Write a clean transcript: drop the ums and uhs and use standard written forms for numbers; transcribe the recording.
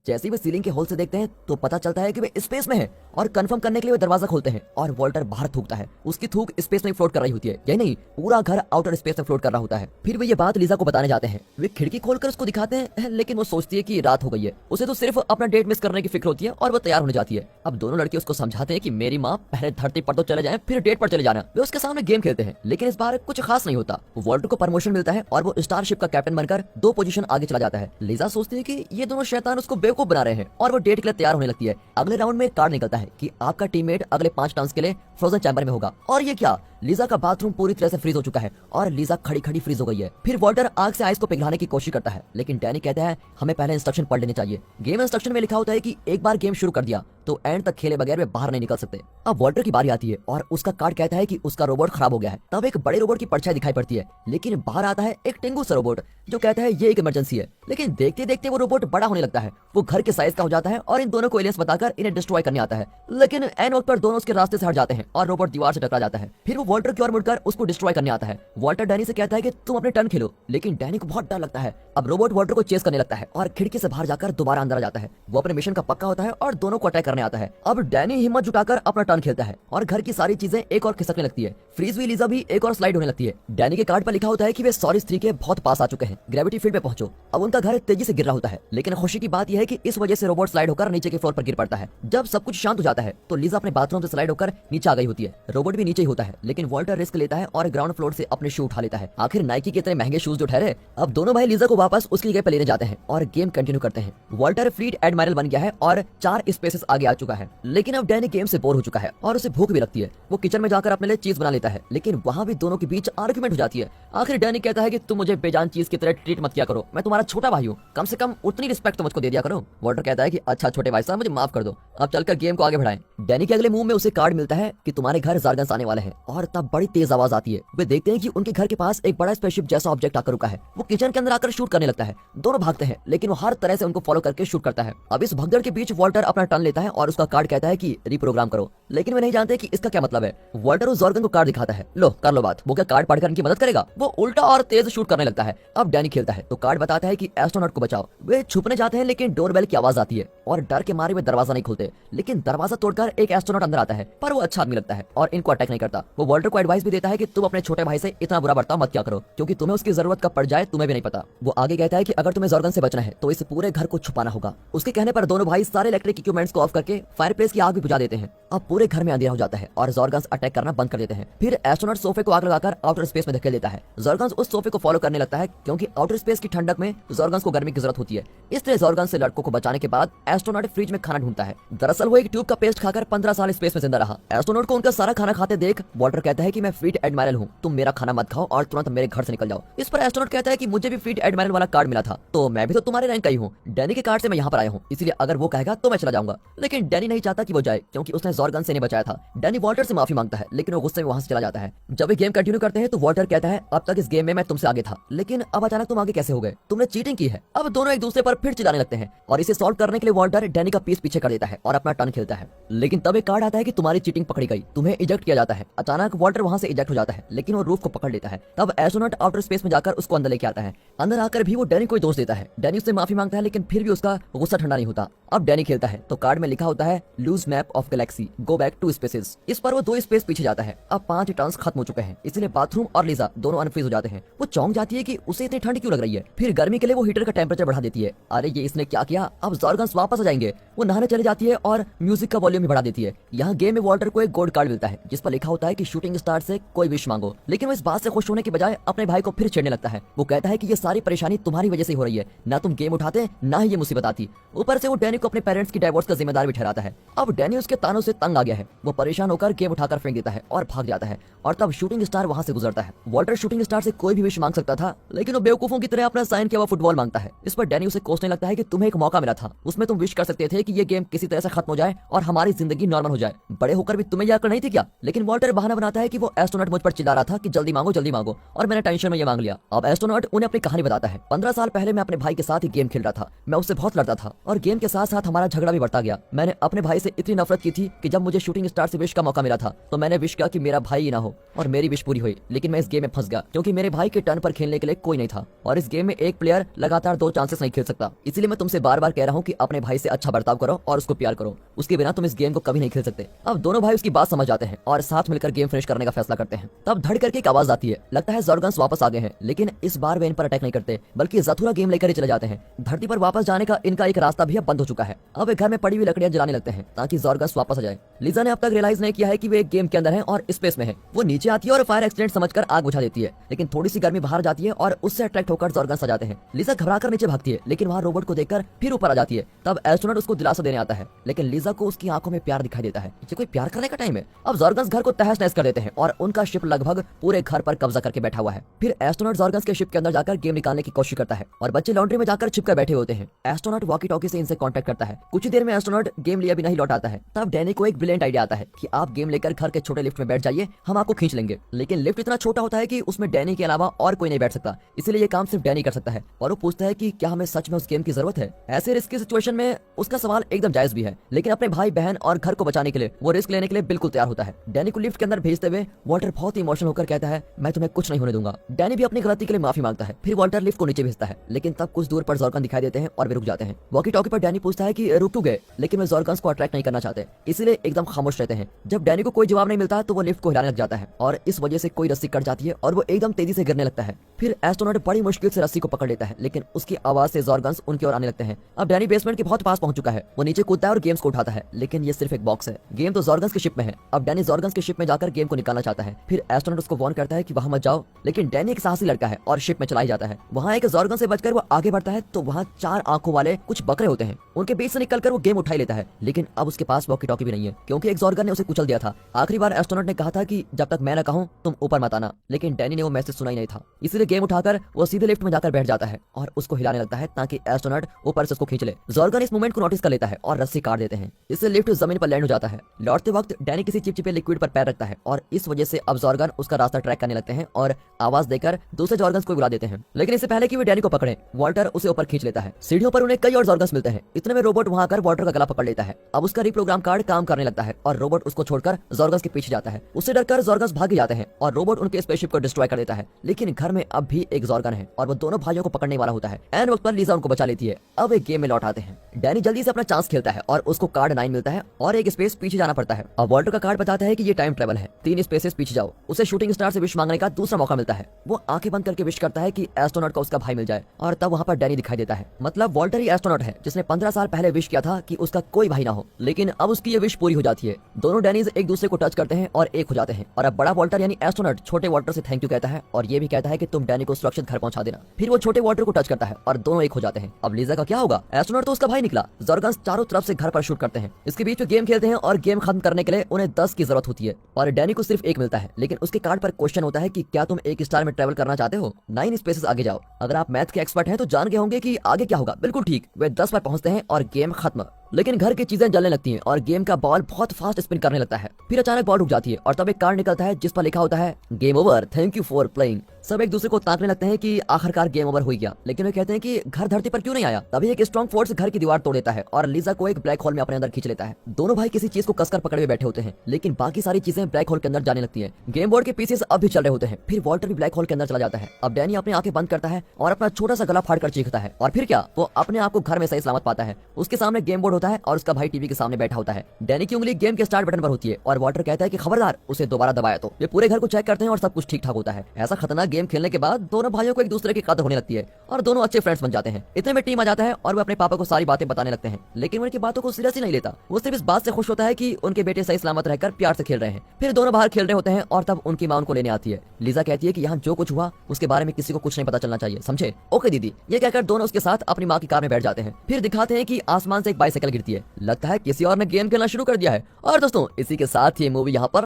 जैसे ही वे सीलिंग के होल से देखते हैं तो पता चलता है कि वे स्पेस में हैं और कंफर्म करने के लिए वे दरवाजा खोलते हैं और वॉल्टर बाहर थूकता है। उसकी थूक स्पेस में फ्लोट कर रही होती है, यही नहीं पूरा घर आउटर स्पेस में फ्लोट कर रहा होता है। फिर वे ये बात लीजा को बताने जाते हैं। वे खिड़की खोलकर उसको दिखाते हैं लेकिन वो सोचती है कि रात हो गई है। उसे तो सिर्फ अपना डेट मिस करने की फिक्र होती है और वो तैयार होने जाती है। अब दोनों लड़के उसको समझाते हैं कि मेरी माँ पहले धरती पर तो चले जाएं फिर डेट पर चले जाना। वे उसके सामने गेम खेलते हैं लेकिन इस बार कुछ खास नहीं होता। वॉल्टर को प्रमोशन मिलता है और वो स्टारशिप का कैप्टन बनकर 2 पोजीशन आगे चला जाता है। लीजा सोचती है कि ये दोनों शैतान उसको बेवकूफ बना रहे हैं और वो डेट के लिए तैयार होने लगती है। अगले राउंड में एक कार्ड निकलता है कि आपका टीममेट अगले 5 टर्न्स के लिए फ्रोजन चैम्बर में होगा। और ये क्या, लीजा का बाथरूम पूरी तरह से फ्रीज हो चुका है और लीजा खड़ी खड़ी फ्रीज हो गई है। फिर वॉल्टर आग से आइस को पिघलाने की कोशिश करता है लेकिन डैनी कहता है हमें पहले इंस्ट्रक्शन पढ़ लेने चाहिए। गेम इंस्ट्रक्शन में लिखा होता है कि एक बार गेम शुरू कर दिया तो एंड तक खेले बगैर वे बाहर नहीं निकल सकते। अब वॉल्टर की बारी आती है और उसका कार्ड कहता है कि उसका रोबोट खराब हो गया है। तब एक बड़े रोबोट की परछाई दिखाई पड़ती है लेकिन बाहर आता है एक टेंगू सा रोबोट जो कहता है ये एक इमरजेंसी है। लेकिन देखते देखते वो रोबोट बड़ा होने लगता है, वो घर के साइज का हो जाता है और इन दोनों को एलियंस बताकर इन्हें डिस्ट्रॉय करने आता है। लेकिन एन वक्त पर दोनों उसके रास्ते से हट जाते हैं और रोबोट दीवार से टकरा जाता है। फिर वो वॉल्टर की ओर मुड़कर उसको डिस्ट्रॉय करने आता है। वॉल्टर डैनी से कहता है कि तुम अपने टर्न खेलो, लेकिन डैनी को बहुत डर लगता है। अब रोबोट वॉल्टर को चेस करने लगता है और खिड़की से बाहर जाकर दोबारा अंदर आ जाता है। वो अपने मिशन का पक्का होता है और दोनों को अटैक करने आता है। अब डैनी हिम्मत जुटाकर अपना टर्न खेलता है और घर की सारी चीजें एक और खिसकने लगती है। फ्रीज हुई लीजा भी एक और स्लाइड होने लगती है। डैनी के कार्ड पर लिखा होता है कि वे सॉरी 3 के बहुत पास आ चुके हैं, ग्रेविटी फील्ड पे पहुंचो। अब उनका घर तेजी से गिर रहा होता है लेकिन खुशी की बात यह है कि इस वजह से रोबोट स्लाइड होकर नीचे के फ्लोर पर गिर पड़ता है। जब सब कुछ शांत हो जाता है तो लीजा अपने बाथरूम से स्लाइड होकर नीचे आ गई होती है। रोबोट भी नीचे ही होता है लेकिन वॉल्टर रिस्क लेता है और ग्राउंड फ्लोर से अपने शू उठा लेता है। आखिर नाइकी के इतने महंगे शूज जो ठहरे। अब दोनों भाई लीजा को वापस उसकी जगह पे लेने जाते हैं और गेम कंटिन्यू करते हैं। वॉल्टर फ्लीट एडमायरल बन गया है और 4 स्पेसेस आगे आ चुका है। लेकिन अब डैनी गेम से बोर हो चुका है और उसे भूख भी लगती है। वो किचन में जाकर अपने लिए चीज बना लेता है लेकिन वहाँ भी दोनों के बीच आर्गुमेंट हो जाती है। आखिर डैनी कहता है कि तुम मुझे बेजान चीज की तरह ट्रीट मत किया करो, मैं तुम्हारा छोटा भाई हूँ, कम से कम उतनी रिस्पेक्ट तो मुझको दे दिया करो। वॉल्टर कहता है कि अच्छा छोटे भाई साहब मुझे माफ कर दो, अब चलकर गेम को आगे बढ़ाएं। डैनी के अगले मुंह में उसे कार्ड मिलता है कि तुम्हारे घर जार्गन्स आने वाले हैं और तब बड़ी तेज आवाज आती है। वे देखते हैं कि उनके घर के पास एक बड़ा स्पेसशिप जैसा ऑब्जेक्ट आकर रुका है। वो किचन के अंदर आकर शूट करने लगता है। दोनों भागते हैं लेकिन वो हर तरह से उनको फॉलो करके शूट करता है। अब इस भगदड़ के बीच वॉल्टर अपना टर्न लेता है और उसका कार्ड कहता है कि रिप्रोग्राम करो, लेकिन वे नहीं जानते कि इसका क्या मतलब है। वॉल्टर उस जॉर्गन को कार्ड दिखाता है, लो कर लो बात। वो क्या कार्ड पढ़कर इनकी मदद करेगा? वो उल्टा और तेज शूट करने लगता है। अब डैनी खेलता है तो कार्ड बताता है कि एस्ट्रोनॉट को बचाओ। वे छुपने जाते हैं लेकिन डोरबेल की आवाज आती है और डर के मारे वे दरवाजा नहीं खोलते। लेकिन दरवाजा तोड़कर एक एस्ट्रोनॉट अंदर आता है पर वो अच्छा आदमी लगता है और इनको अटैक नहीं करता। वो वॉल्टर को एडवाइस भी देता है कि तुम अपने छोटे भाई से इतना बुरा बर्ताव मत क्या करो क्योंकि तुम्हें उसकी जरूरत कब पड़ जाए तुम्हें भी नहीं पता। वो आगे कहता है कि अगर तुम्हें जॉर्गन से बचना है तो इस पूरे घर को छुपाना होगा। उसके कहने पर दोनों भाई सारे इलेक्ट्रिक इक्विपमेंट्स को ऑफ करके फायरप्लेस की आग भी बुझा देते हैं। अब पूरे घर में अंधेरा हो जाता है और जॉर्गन्स अटैक करना बंद कर देते हैं। फिर एस्ट्रोनॉट सोफे को आग लगाकर आउटर स्पेस में धकेल देता है। जॉर्गन्स उस सोफे को फॉलो करने लगता है क्योंकि आउटर स्पेस की ठंडक में जॉर्गन्स को गर्मी की जरूरत होती है। इसलिए जॉर्गन्स से लड़कों को बचाने के बाद एस्ट्रोनॉट फ्रिज में खाना ढूंढता है। दरअसल वो एक ट्यूब का पेस्ट खाकर 15 साल स्पेस में जिंदा रहा। एस्ट्रोनॉट को उनका सारा खाना खाते देख वॉल्टर कहता है कि मैं फ्लीट एडमायरल हूँ, तुम मेरा खाना मत खाओ और तुरंत मेरे घर से निकल जाओ। इस पर एस्ट्रोनॉट कहता है कि मुझे भी फ्लीट एडमायरल वाला कार्ड मिला था तो मैं भी तो तुम्हारे रैंक का ही हूँ। डैनी के कार्ड से मैं यहाँ पर आया हूँ, इसलिए अगर वो कहेगा तो मैं चला जाऊंगा। लेकिन डैनी नहीं चाहता कि वो जाए क्योंकि उसने जॉर्गन से नहीं बचाया था। डैनी वॉल्टर से माफी मांगता है लेकिन वो गुस्से में वहां से चला जाता है। जब वे गेम कंटिन्यू करते हैं तो वॉल्टर कहता है अब तक इस गेम में मैं तुमसे आगे था लेकिन अब अचानक तुम आगे कैसे हो गए, तुमने चीटिंग की है। अब दोनों एक दूसरे पर फिर चिल्लाने लगते हैं और इसे सॉल्व करने के लिए वॉल्टर डैनी का पीस पीछे कर देता है और अपना टर्न खेलता है। लेकिन तब एक कार्ड आता है कि तुम्हारी चीटिंग पकड़ी गई, तुम्हें इजेक्ट किया जाता है। अचानक वॉल्टर वहां से इजेक्ट हो जाता है लेकिन वो रूफ को पकड़ लेता है। तब एस्ट्रोनॉट आउटर स्पेस में जाकर उसको अंदर लेके आता है। अंदर आकर भी वो डैनी को दोष देता है। डैनी उससे माफी मांगता है लेकिन फिर भी उसका गुस्सा ठंडा नहीं होता। अब डैनी खेलता है तो कार्ड में लिखा होता है loose map of galaxy, go back 2 spaces. इस पर वो 2 स्पेस पीछे जाता है। अब 5 टर्न्स खत्म हो चुके हैं इसलिए बाथरूम और लीजा दोनों अनफ्रीज हो जाते हैं। वो चौंक जाती है कि उसे इतनी ठंड क्यों लग रही है। फिर गर्मी के लिए वो हीटर का टेम्परेचर बढ़ा देती है। अरे ये इसने क्या किया, अब जॉर्गन्स वापस आ जाएंगे। वो नहाने चले जाती है और म्यूजिक का वॉल्यूम भी बढ़ा देती है। यहाँ गेम में वॉल्टर को एक गोल्ड कार्ड मिलता है जिस पर लिखा होता है कि शूटिंग स्टार से कोई विश मांगो। लेकिन वो इस बात से खुश होने की बजाय अपने भाई को फिर छेड़ने लगता है। वो कहता है कि ये सारी परेशानी तुम्हारी वजह से हो रही है, ना तुम गेम उठाते ना ही ये मुसीबत आती। ऊपर से वो डैनी को अपने पेरेंट्स की डाइवोर्स का जिम्मेदार भी ठहराता है। अब डैनी उसके तानों से तंग आ गया है। वो परेशान होकर गेम उठाकर फेंक देता है और भाग जाता है और तब शूटिंग स्टार वहां से गुजरता है। वॉल्टर शूटिंग स्टार से कोई भी विश मांग सकता था लेकिन वो बेवकूफों की तरह अपना साइन किया हुआ फुटबॉल मांगता है। इस पर डैनी उसे कोसने लगता है कि तुम्हें एक मौका मिला था, उसमें तुम विश कर सकते थे कि ये गेम किसी तरह से खत्म हो जाए और हमारी जिंदगी नॉर्मल हो जाए। बड़े होकर भी तुम्हें यह अकल नहीं थी क्या? लेकिन वॉल्टर बहाना बनाता है कि वो एस्ट्रोनॉट मुझ पर चिल्ला रहा था कि जल्दी मांगो और मैंने टेंशन में ये मांग लिया। अब एस्ट्रोनॉट उन्हें अपनी कहानी बताता है। 15 साल पहले मैं अपने भाई के साथ ही गेम खेल रहा था। मैं उससे बहुत लड़ता था और गेम के साथ साथ हमारा झगड़ा भी बढ़ता गया। मैंने अपने भाई से इतनी नफरत की थी कि जब मुझे मुझे शूटिंग स्टार से विश का मौका मिला था तो मैंने विश किया कि मेरा भाई ही ना हो और मेरी विश पूरी हुई, लेकिन मैं इस गेम में फंस गया क्योंकि मेरे भाई के टर्न पर खेलने के लिए कोई नहीं था और इस गेम में एक प्लेयर लगातार 2 चांसेस नहीं खेल सकता। इसीलिए मैं तुमसे बार बार कह रहा हूँ कि अपने भाई से अच्छा बर्ताव करो और उसको प्यार करो, उसके बिना तुम इस गेम को कभी नहीं खेल सकते। अब दोनों भाई उसकी बात समझ जाते हैं और साथ मिलकर गेम फिनिश करने का फैसला करते हैं। तब धड़ करके एक आवाज आती है, लगता है ज़ोरगन्स वापस आ गए हैं, लेकिन इस बार वे इन पर अटैक नहीं करते बल्कि ज़थूरा गेम लेकर ही चले जाते हैं। धरती पर वापस जाने का इनका एक रास्ता भी अब बंद हो चुका है। अब वे घर में पड़ी हुई लकड़ियां जलाने लगते हैं ताकि ज़ोरगन्स वापस आ जाए। लिजा ने अब तक रियलाइज नहीं किया है कि वे एक गेम के अंदर हैं और स्पेस में है। वो नीचे आती है और फायर एक्सीडेंट समझकर आग बुझा देती है, लेकिन थोड़ी सी गर्मी बाहर जाती है और उससे अट्रैक्ट होकर ज़ोरगन्स आ जाते हैं। लिजा घबराकर नीचे भागती है, लेकिन वहाँ रोबोट को देखकर फिर ऊपर आ जाती है। तब एस्ट्रोनॉट उसको दिलासा देने आता है, लेकिन लिजा को उसकी आंखों में प्यार दिखाई देता है। ये कोई प्यार करने का टाइम है। अब ज़ोरगन्स घर को तहस नहस कर देते हैं और उनका शिप लगभग पूरे घर पर कब्जा करके बैठा हुआ है। फिर एस्ट्रोनॉट ज़ोरगन्स के शिप के अंदर जाकर गेम निकालने की कोशिश करता है और बच्चे लॉन्ड्री में जाकर छिपकर बैठे होते हैं। एस्ट्रोनॉट वॉकी टॉकी से इनसे कांटेक्ट करता है। कुछ ही देर में एस्ट्रोनॉट गेम लिया बिना ही लौट आता है। तब डैनी को एक ब्रिलियंट आइडिया आता है कि आप गेम लेकर घर के छोटे लिफ्ट में बैठ जाइए, हम आपको खींच लेंगे। लेकिन लिफ्ट इतना छोटा होता है कि उसमें डैनी के अलावा और कोई नहीं बैठ सकता, इसलिए ये काम सिर्फ डैनी कर सकता है। और वो पूछता है कि क्या हमें सच में उस गेम की जरूरत है। ऐसे रिस्की सिचुएशन में उसका सवाल एकदम जायज भी है, लेकिन अपने भाई बहन और घर को बचाने के लिए वो रिस्क लेने के लिए बिल्कुल तैयार होता है। डैनी को लिफ्ट के अंदर भेजते हुए वॉल्टर बहुत ही इमोशनल होकर कहता है, मैं तुम्हें कुछ नहीं होने दूंगा। डैनी भी अपनी गलती के लिए माफी मांगता है। फिर वॉल्टर लिफ्ट को नीचे भेजता है, लेकिन तब कुछ दूर पर ज़ोरगन दिखाई देते हैं और वे रुक जाते हैं। वॉकी टॉकी पर डैनी पूछता है कि रुक क्यों गए, लेकिन वे ज़ोरगन्स को अट्रैक्ट नहीं करना चाहते, इसलिए एकदम खामोश रहते हैं। जब डैनी को कोई जवाब नहीं मिलता तो वो लिफ्ट को हिलाने लग जाता है और इस वजह से कोई रस्सी कट जाती है और वो एकदम तेजी से गिरने लगता है। फिर एस्ट्रोनॉट बड़ी मुश्किल से रस्सी को पकड़ लेता है, लेकिन उसकी आवाज से ज़ोरगन्स उनकी ओर आने लगते हैं। अब डैनी बेसमेंट के बहुत पास पहुंच चुका है। वो नीचे कूदता है और गेम्स को उठाता है, लेकिन ये सिर्फ एक बॉक्स है। गेम तो ज़ोरगन्स के शिप में है। अब डैनी ज़ोरगन्स के शिप में जाकर गेम को निकालना चाहता है। फिर एस्ट्रोनॉट उसको वार्न करता है कि वहां मत जाओ, लेकिन डैनी एक साहसी लड़का है और शिप में चला ही जाता है। वहाँ एक ज़ोरगन से बचकर वो आगे बढ़ता है तो वहाँ 4 आंखों वाले कुछ बकरे होते हैं। उनके बीच से निकलकर वो गेम उठा ही लेता है, लेकिन अब उसके पास वॉकी टॉकी भी नहीं है क्योंकि एक ज़ोरगन ने उसे कुचल दिया था। आखिरी बार एस्ट्रोनॉट ने कहा था कि जब तक मैं न कहूं तुम ऊपर मत आना, लेकिन डैनी ने वो मैसेज सुना ही नहीं था। इसलिए गेम उठाकर वो सीधे लिफ्ट में जाकर बैठ जाता है और उसको हिलाने लगता है ताकि एस्ट्रोनॉट ऊपर से उसको खींच ले। ज़ोरगन इस मूवमेंट को नोटिस कर लेता है और रस्सी काट देते हैं। इससे लिफ्ट जमीन पर लैंड हो जाता है। लौटते वक्त डैनी किसी चिपचिपे लिक्विड पर पैर रखता है और इस वजह से अब ज़ोरगन उसका रास्ता ट्रैक करने लगते हैं और आवाज देकर दूसरे ज़ोरगन्स को बुला देते हैं। लेकिन इससे पहले कि वे डैनी को पकड़े, वॉल्टर उसे ऊपर खींच लेता है। सीढ़ियों पर उन्हें कई और ज़ोरगन्स मिलते हैं। इतने में रोबोट वहां आकर वॉल्टर का गला पकड़ लेता है। अब उसका रिप्रोग्राम कार्ड काम करने लगता है और रोबोट उसको छोड़कर ज़ोरगन्स के पीछे जाता है। उससे डरकर ज़ोरगन्स भाग जाते हैं और रोबोट उनके स्पेसशिप को डिस्ट्रॉय कर देता है। लेकिन घर में अब भी एक ज़ोरगन है और वो दोनों भाइयों को पकड़ने वाला होता है। एन वक्त पर लिजा उनको बचा लेती है। अब एक गेम में लौट आते हैं। डैनी जल्दी से अपना चांस खेलता है और उसको कार्ड 9 मिलता है और एक स्पेस पीछे जाना पड़ता है। अब वॉल्टर का कार्ड बताता है कि ये टाइम ट्रेवल है, 3 स्पेसेस पीछे जाओ। उसे शूटिंग स्टार से विश मांगने का दूसरा मौका मिलता है। वो आंखें बंद करके विश करता है कि एस्ट्रोनॉट को उसका भाई मिल जाए और तब वहाँ पर डैनी दिखाई देता है। मतलब वॉल्टर ही एस्ट्रोनॉट है जिसने 15 साल पहले विश किया था कि उसका कोई भाई ना हो, लेकिन अब उसकी ये विश पूरी हो जाती है। दोनों डैनीज एक दूसरे को टच करते हैं और एक हो जाते हैं और अब बड़ा वॉल्टर यानी एस्ट्रोनॉट छोटे वॉल्टर से थैंक यू कहता है और ये भी कहता है कि तुम डैनी को सुरक्षित घर पहुंचा देना। फिर वो छोटे वॉल्टर को टच करता है और दोनों एक हो जाते हैं। अब लिजा का क्या होगा? एस्ट्रोनॉट तो उसका भाई निकला। ज़ोरगन्स चारों तरफ से घर पर शूट करते हैं। इसके बीच में गेम खेलते हैं और गेम खत्म करने के लिए उन्हें 10 की जरूरत होती है और डैनी को सिर्फ 1 मिलता है। लेकिन उसके कार्ड पर क्वेश्चन होता है कि क्या तुम एक स्टार में ट्रेवल करना चाहते हो? 9 स्पेसेस आगे जाओ। अगर आप मैथ के एक्सपर्ट हैं तो जान गए होंगे कि आगे क्या होगा। बिल्कुल ठीक, वे 10 पर पहुंचते हैं और गेम खत्म। लेकिन घर की चीजें जलने लगती हैं और गेम का बॉल बहुत फास्ट स्पिन करने लगता है। फिर अचानक बॉल रुक जाती है और तब एक कार्ड निकलता है जिस पर लिखा होता है game over, thank you for playing. सब एक दूसरे को ताकने लगते हैं कि आखिरकार गेम ओवर हो गया, लेकिन वे कहते हैं कि घर धरती पर क्यों नहीं आया। तभी एक स्ट्रॉन्ग फोर्स घर की दीवार तोड़ देता है और लिजा को एक ब्लैक होल में अपने अंदर खींच लेता है। दोनों भाई किसी चीज को कसकर पकड़े हुए बैठे होते हैं, लेकिन बाकी सारी चीजें ब्लैक होल के अंदर जाने लगती है। गेम बोर्ड के पीसेस अब भी चल रहे होते हैं। फिर वॉल्टर भी ब्लैक होल के अंदर चला जाता है। अब डैनी अपनी आंखें बंद करता है और अपना छोटा सा गला फाड़ कर चीखता है और फिर क्या, वो अपने आप को घर में सही सलामत पाता है। उसके सामने गेम बोर्ड होता है और उसका भाई टीवी के सामने बैठा होता है। डैनी की उंगली गेम के स्टार्ट बटन पर होती है और वॉल्टर कहता है कि खबरदार उसे दोबारा दबाया तो। वे पूरे घर को चेक करते हैं और सब कुछ ठीक ठाक होता है। ऐसा खतरनाक गेम खेलने के बाद दोनों भाइयों को एक दूसरे की कदर होने लगती है और दोनों अच्छे फ्रेंड्स बन जाते हैं। इतने में टीम आ जाता है और वे अपने पापा को सारी बातें बताने लगते हैं, लेकिन उनकी बातों को सीरियसली नहीं लेता। वो सिर्फ इस बात से खुश होता है कि उनके बेटे सही सलामत रहकर प्यार से खेल रहे हैं। फिर दोनों बाहर खेल रहे होते हैं और तब उनकी मां उनको लेने आती है। लिजा कहती है कि यहाँ जो कुछ हुआ उसके बारे में किसी को कुछ नहीं पता चलना चाहिए, समझे? ओके दीदी, ये कहकर दोनों उसके साथ अपनी माँ की कार में बैठ जाते हैं। फिर दिखाते हैं कि आसमान से एक बाइसाइकिल गिरती है। लगता है किसी और ने गेम खेलना शुरू कर दिया है। और दोस्तों, इसी के साथ ये मूवी यहाँ पर